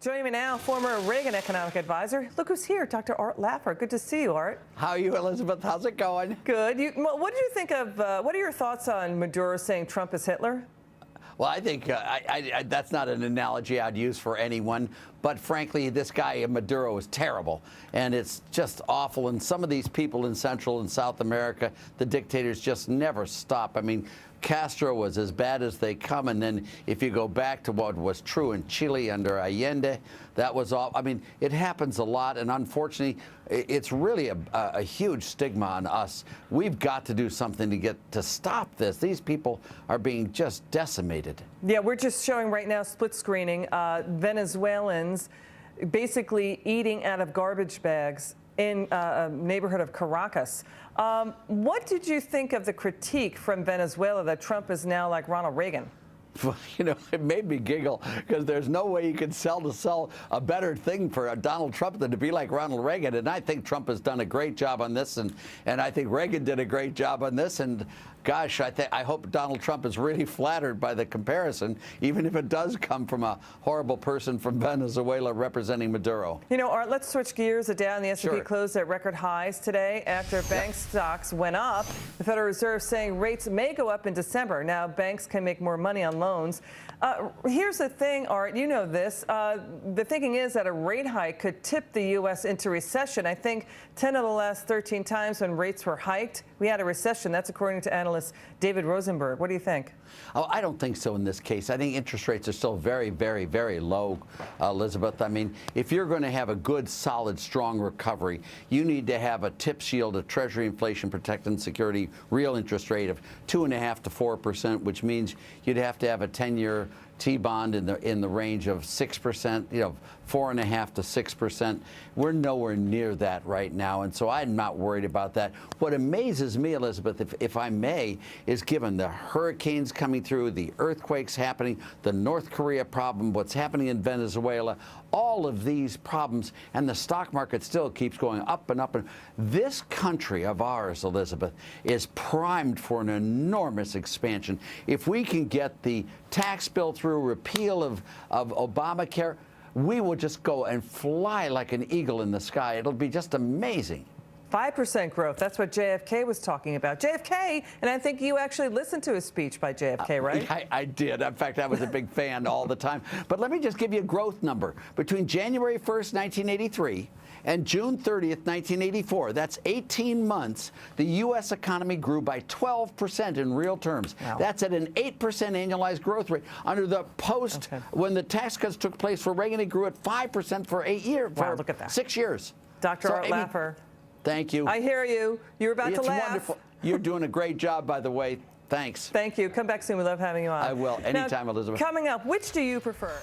Joining me now, former Reagan economic advisor. Look who's here, Dr. Art Laffer. Good to see you, Art. How are you, Elizabeth? How's it going? Good. What did you think of, what are your thoughts on Maduro saying Trump is Hitler? Well, I think that's not an analogy I'd use for anyone. But frankly, this guy, Maduro, is terrible. And it's just awful. And some of these people in Central and South America, the dictators just never stop. I mean, Castro was as bad as they come. And then if you go back to what was true in Chile under Allende, that was all. I mean, it happens a lot. And unfortunately, it's really a huge stigma on us. We've got to do something to stop this. These people are being just decimated. Yeah, we're just showing right now, split screening, Venezuelans basically eating out of garbage bags in a neighborhood of Caracas. What did you think of the critique from Venezuela that Trump is now like Ronald Reagan? Well, you know, it made me giggle because there's no way you could sell a better thing for Donald Trump than to be like Ronald Reagan. And I think Trump has done a great job on this, and I think Reagan did a great job on this. And gosh, I hope Donald Trump is really flattered by the comparison, even if it does come from a horrible person from Venezuela representing Maduro. You know, Art, let's switch gears. The Dow and the S&P Sure. closed at record highs today after bank stocks went up. The Federal Reserve saying rates may go up in December. Now banks can make more money on loans. Here's the thing, Art, you know this. The thinking is that a rate hike could tip the U.S. into recession. I think 10 of the last 13 times when rates were hiked, we had a recession. That's according to analyst David Rosenberg. What do you think? Oh, I don't think so in this case. I think interest rates are still very, very, very low, Elizabeth. I mean, if you're going to have a good, solid, strong recovery, you need to have a TIPS yield, a Treasury inflation protected security real interest rate of 2.5% to 4%, which means you'd have to have a 10-year T-bond in the range of 6%, you know, 4.5% to 6%. We're nowhere near that right now, and so I'm not worried about that. What amazes me, Elizabeth, if I may, is given the hurricanes coming through, the earthquakes happening, the North Korea problem, what's happening in Venezuela, all of these problems, and the stock market still keeps going up and up. And this country of ours, Elizabeth, is primed for an enormous expansion. If we can get the tax bill through, repeal of Obamacare, we will just go and fly like an eagle in the sky. It'll be just amazing. 5% growth. That's what JFK was talking about. JFK, and I think you actually listened to his speech by JFK, right? I did. In fact, I was a big fan all the time. But let me just give you a growth number. Between January 1st, 1983 and June 30th, 1984, that's 18 months, the U.S. economy grew by 12% in real terms. Wow. That's at an 8% annualized growth rate. Under the when the tax cuts took place for Reagan, it grew at 5% for 8 years. Wow, look at that. 6 years. Dr. Art Laffer. Thank you. I hear you. You're about to laugh. Wonderful. You're doing a great job, by the way. Thanks. Thank you. Come back soon. We love having you on. I will. Anytime, now, Elizabeth. Coming up, which do you prefer?